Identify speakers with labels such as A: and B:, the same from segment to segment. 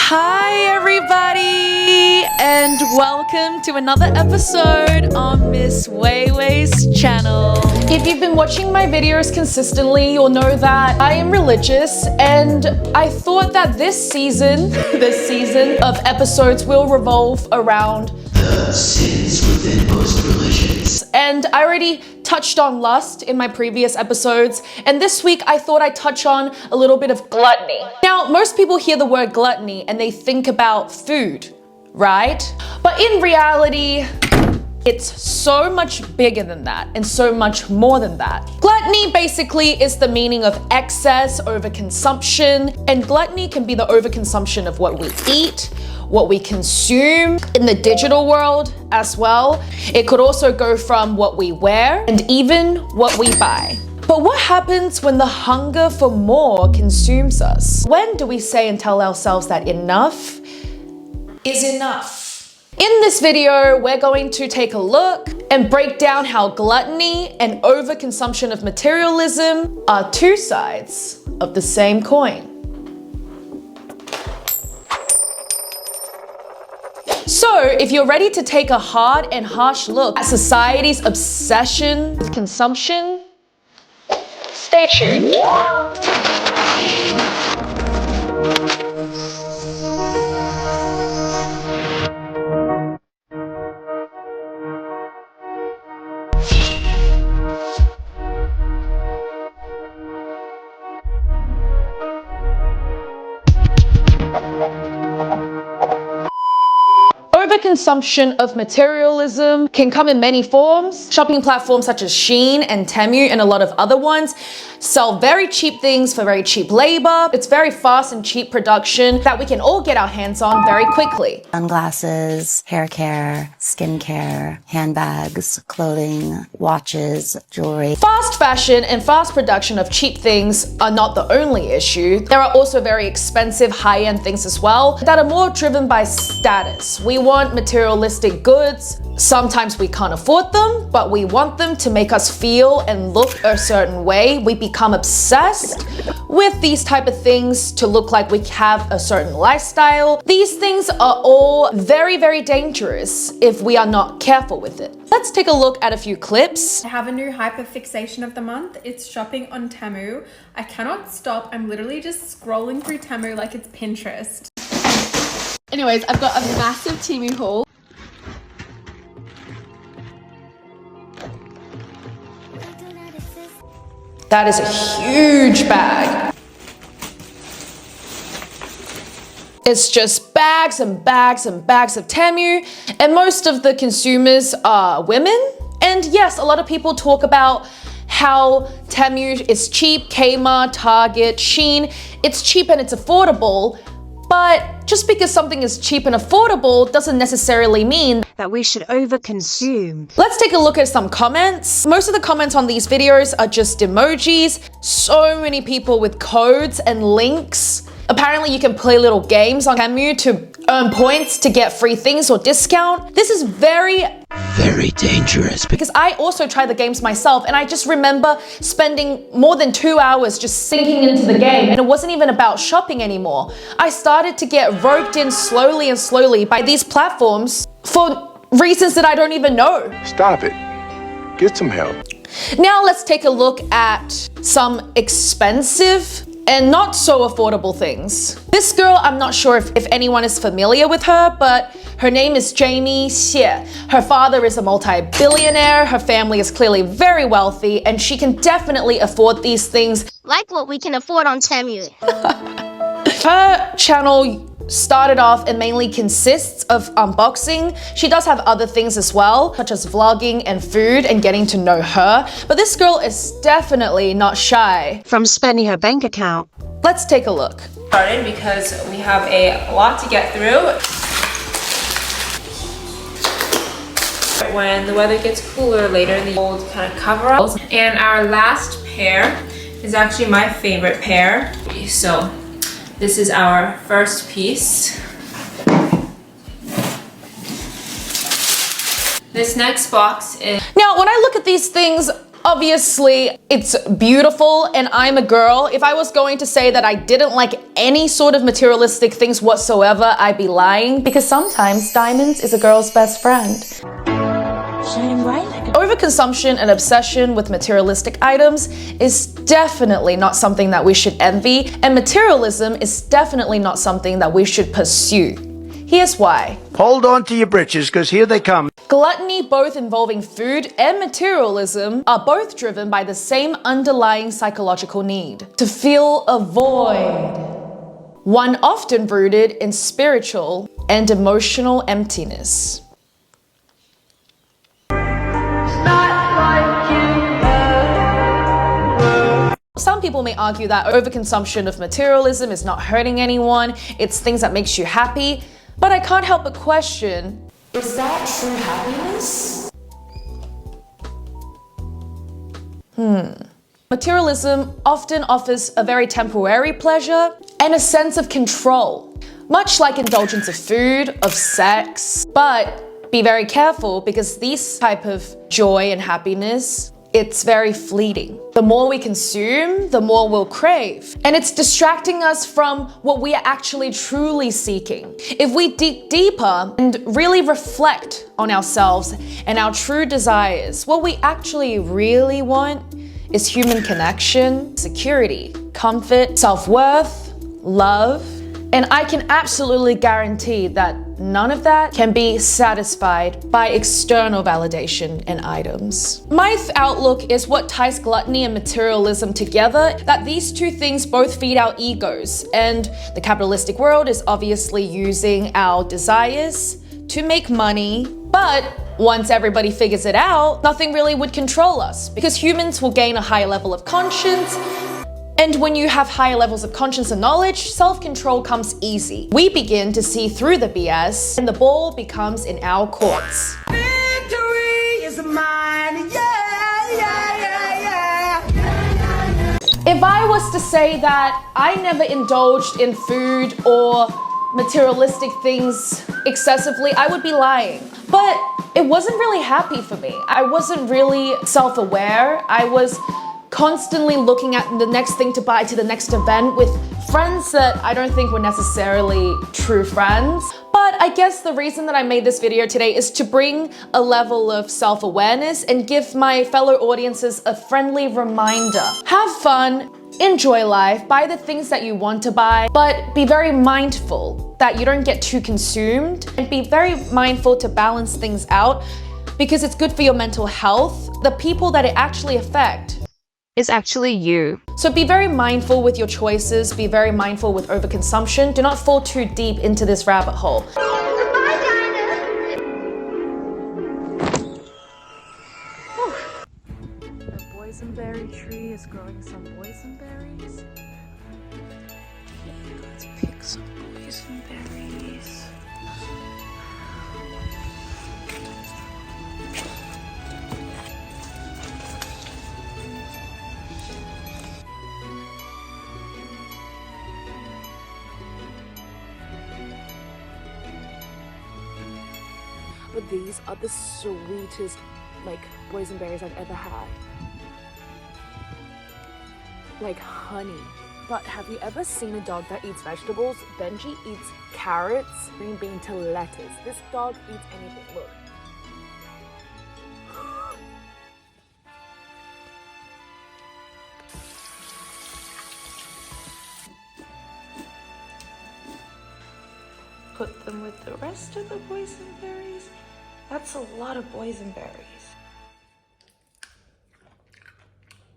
A: Hi everybody, and welcome to another episode on Miss Weiwei's channel. If you've been watching my videos consistently, you'll know that I am religious, and I thought that this season of episodes will revolve around
B: the sins within most religions.
A: And I already touched on lust in my previous episodes, and this week I thought I'd touch on a little bit of gluttony. Now, most people hear the word gluttony and they think about food, right? But in reality, it's so much bigger than that and so much more than that. Gluttony basically is the meaning of excess, overconsumption, and gluttony can be the overconsumption of what we eat, what we consume in the digital world as well. It could also go from what we wear and even what we buy. But what happens when the hunger for more consumes us? When do we say and tell ourselves that enough is enough? In this video, we're going to take a look and break down how gluttony and overconsumption of materialism are two sides of the same coin. So, if you're ready to take a hard and harsh look at society's obsession with consumption, stay tuned. Overconsumption of materialism can come in many forms. Shopping platforms such as Shein and Temu and a lot of other ones sell very cheap things for very cheap labor. It's very fast and cheap production that we can all get our hands on very quickly.
C: Sunglasses, hair care, skincare, handbags, clothing, watches, jewelry.
A: Fast fashion and fast production of cheap things are not the only issue. There are also very expensive high-end things as well that are more driven by status. We want materialistic goods. Sometimes we can't afford them, but we want them to make us feel and look a certain way. We become obsessed with these type of things to look like we have a certain lifestyle. These things are all very, very dangerous if we are not careful with it. Let's take a look at a few clips.
D: I have a new hyperfixation of the month. It's shopping on Temu. I cannot stop. I'm literally just scrolling through Temu like it's Pinterest. Anyways, I've got a massive Temu haul.
A: That is a huge bag. It's just bags and bags and bags of Temu, and most of the consumers are women. And yes, a lot of people talk about how Temu is cheap, Kmart, Target, Shein. It's cheap and it's affordable, but just because something is cheap and affordable doesn't necessarily mean
E: that we should overconsume.
A: Let's take a look at some comments. Most of the comments on these videos are just emojis. So many people with codes and links. Apparently you can play little games on Temu to earn points to get free things or discount. This is very
B: dangerous.
A: Because I also try the games myself, and I just remember spending more than 2 hours just sinking into the game, and it wasn't even about shopping anymore. I started to get roped in slowly and slowly by these platforms for reasons that I don't even know.
F: Stop it. Get some help.
A: Now let's take a look at some expensive and not so affordable things. This girl, I'm not sure if anyone is familiar with her, but her name is Jamie Xie. Her father is a multi-billionaire, her family is clearly very wealthy, and she can definitely afford these things.
G: Like what we can afford on Temu.
A: Her channel started off and mainly consists of unboxing. She does have other things as well, such as vlogging and food and getting to know her. But this girl is definitely not shy
E: from spending her bank account.
A: Let's take a look.
H: Started because we have a lot to get through. When the weather gets cooler later, the old kind of cover up. And our last pair is actually my favorite pair. So this is our first piece. This next box is...
A: Now, when I look at these things, Obviously, it's beautiful and I'm a girl. If I was going to say that I didn't like any sort of materialistic things whatsoever, I'd be lying, because sometimes diamonds is a girl's best friend. Overconsumption and obsession with materialistic items is definitely not something that we should envy, and materialism is definitely not something that we should pursue. Here's why.
I: Hold on to your britches, because here they come.
A: Gluttony, both involving food and materialism, are both driven by the same underlying psychological need: to feel a void. One often rooted in spiritual and emotional emptiness. Some people may argue that overconsumption of materialism is not hurting anyone, it's things that makes you happy, but I can't help but question, is that true happiness? Materialism often offers a very temporary pleasure and a sense of control, much like indulgence of food, of sex, but be very careful because these type of joy and happiness, it's very fleeting. The more we consume, the more we'll crave. And it's distracting us from what we are actually truly seeking. If we dig deeper and really reflect on ourselves and our true desires, what we actually really want is human connection, security, comfort, self-worth, love. And I can absolutely guarantee that none of that can be satisfied by external validation and items. My outlook is what ties gluttony and materialism together, that these two things both feed our egos, and the capitalistic world is obviously using our desires to make money, but once everybody figures it out, nothing really would control us because humans will gain a higher level of conscience. And when you have higher levels of conscience and knowledge, self-control comes easy. We begin to see through the BS and the ball becomes in our courts. Victory is mine, If I was to say that I never indulged in food or materialistic things excessively, I would be lying. But it wasn't really happy for me. I wasn't really self-aware. I was constantly looking at the next thing to buy to the next event with friends that I don't think were necessarily true friends. But I guess the reason that I made this video today is to bring a level of self-awareness and give my fellow audiences a friendly reminder. Have fun, enjoy life, buy the things that you want to buy, but be very mindful that you don't get too consumed, and be very mindful to balance things out because it's good for your mental health. The people that it actually affects
E: Is actually you.
A: So be very mindful with your choices, be very mindful with overconsumption. Do not fall too deep into this rabbit hole.
J: The boysenberry tree is growing some boysenberries. Let's pick some boysenberries. But these are the sweetest, boysenberries I've ever had. Like honey. But have you ever seen a dog that eats vegetables? Benji eats carrots, green bean to lettuce. This dog eats anything, look. Put them with the rest of the boysenberries. That's a lot of boysenberries.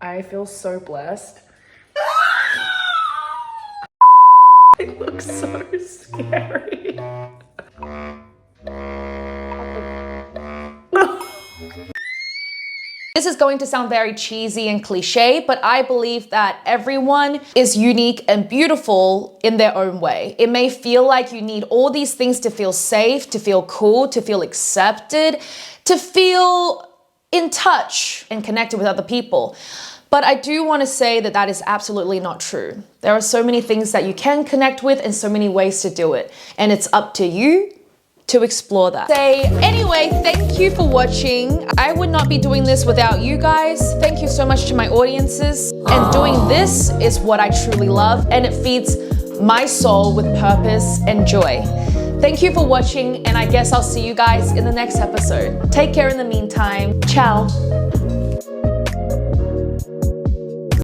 J: I feel so blessed. It looks so scary.
A: This is going to sound very cheesy and cliche, but I believe that everyone is unique and beautiful in their own way. It may feel like you need all these things to feel safe, to feel cool, to feel accepted, to feel in touch and connected with other people. But I do want to say that that is absolutely not true. There are so many things that you can connect with and so many ways to do it. And it's up to you to explore that. Anyway, thank you for watching. I would not be doing this without you guys. Thank you so much to my audiences. And doing this is what I truly love, and it feeds my soul with purpose and joy. Thank you for watching, and I guess I'll see you guys in the next episode. Take care in the meantime. Ciao.